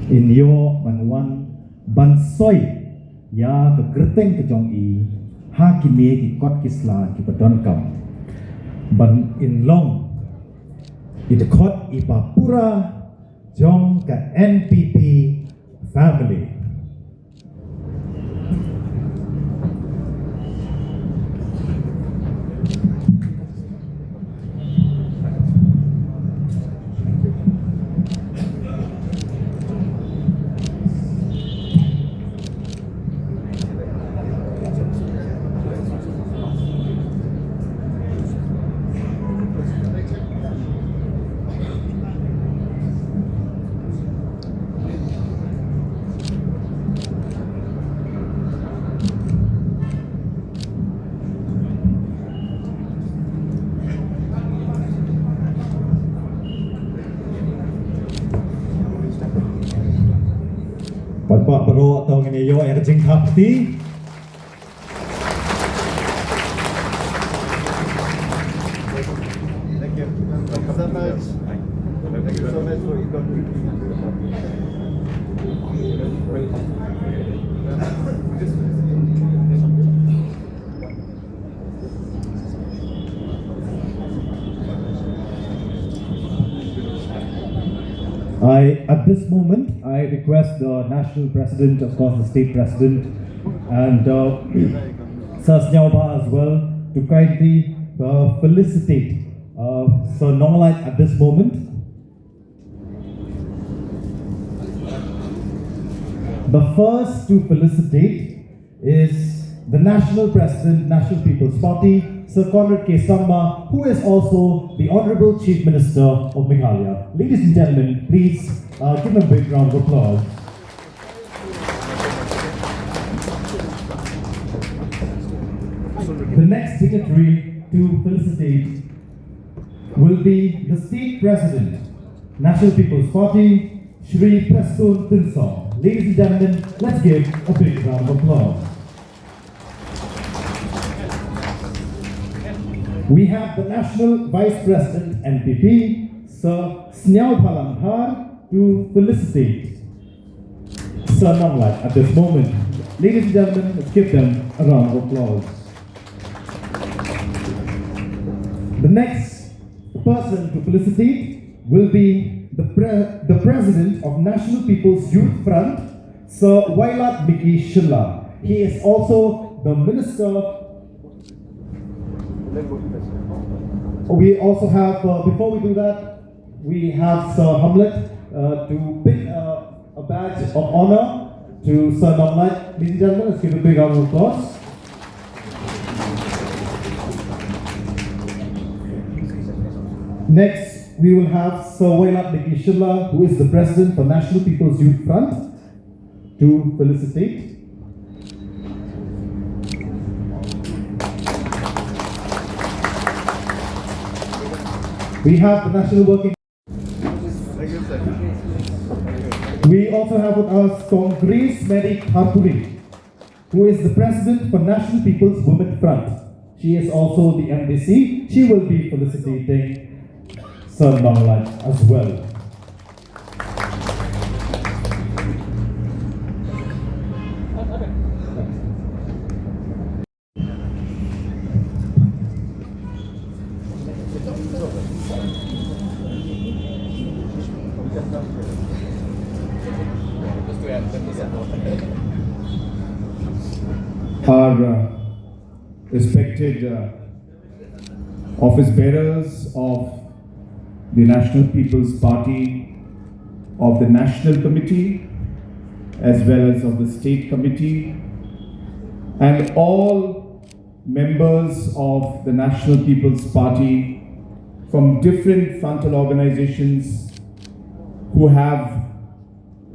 in yo manwan ban soy ya ke Kyrteng ke Jong ha kini ki kot kisla ki badon kam ban in long it kot ipapura Jong ke NPP family. Bapak Bro atau NEHU Erjing Kapti. Thank you. Thank you so much. Thank you so much for your contribution. At this moment, I request the national president, of course, the state president, and Sir Snyauba as well, to kindly felicitate Sir Nonglait at this moment. The first to felicitate is the national president, National People's Party, Sir Conrad K. Samla, who is also the Honorable Chief Minister of Meghalaya. Ladies and gentlemen, please give him a big round of applause. The next dignitary to felicitate will be the State President, National People's Party, Shri Preston Tinsong. Ladies and gentlemen, let's give a big round of applause. We have the National Vice President NPP, Sir Snyauba, to felicitate Sir Nonglait at this moment. Ladies and gentlemen, let's give them a round of applause. The next person to felicitate will be the President of National People's Youth Front, Sir Khubor. He is also the Minister. We also have, before we do that, we have Sir Hamlet to pick a badge of honor to Sir Nonglait. Ladies and gentlemen, let's give a big round of applause. Next, we will have Sir Khubor, who is the President for National People's Youth Front, to felicitate. We have the National Working. We also have with us Congress Medic Harpuri, who is the President for National People's Women Front. She is also the MDC. She will be felicitating Sir Nonglait as well. Our respected office bearers of the National People's Party, of the National Committee, as well as of the State Committee, and all members of the National People's Party from different frontal organizations who have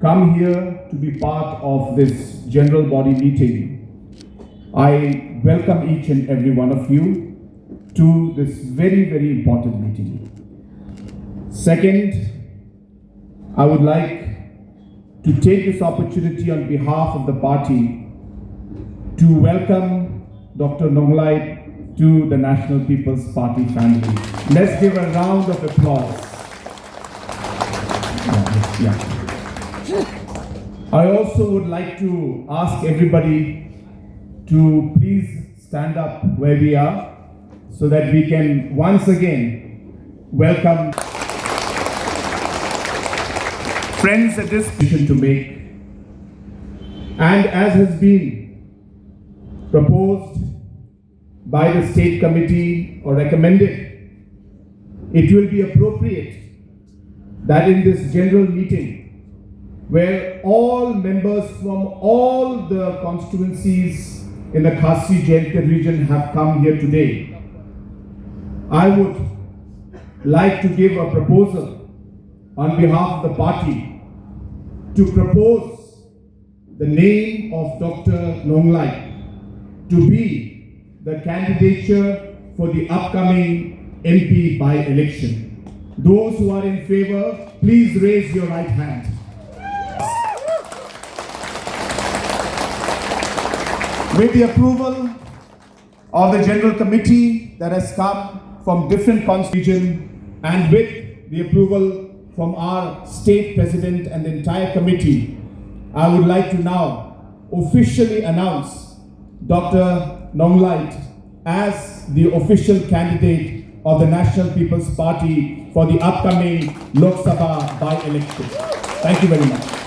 come here to be part of this general body meeting. I welcome each and every one of you to this very, very important meeting. Second, I would like to take this opportunity on behalf of the party to welcome Dr. Nonglait to the National People's Party family. Let's give a round of applause. Yeah. I also would like to ask everybody to please stand up where we are so that we can once again welcome friends at this position to make. And as has been proposed by the state committee or recommended, it will be appropriate that in this general meeting, where all members from all the constituencies in the Khasi-Kyrteng region have come here today, I would like to give a proposal on behalf of the party to propose the name of Dr. Nonglait to be the candidature for the upcoming MP by-election. Those who are in favor, please raise your right hand. With the approval of the General Committee that has come from different constituencies and with the approval from our State President and the entire committee, I would like to now officially announce Dr. Nonglait as the official candidate of the National People's Party for the upcoming Lok Sabha by-election. Thank you very much.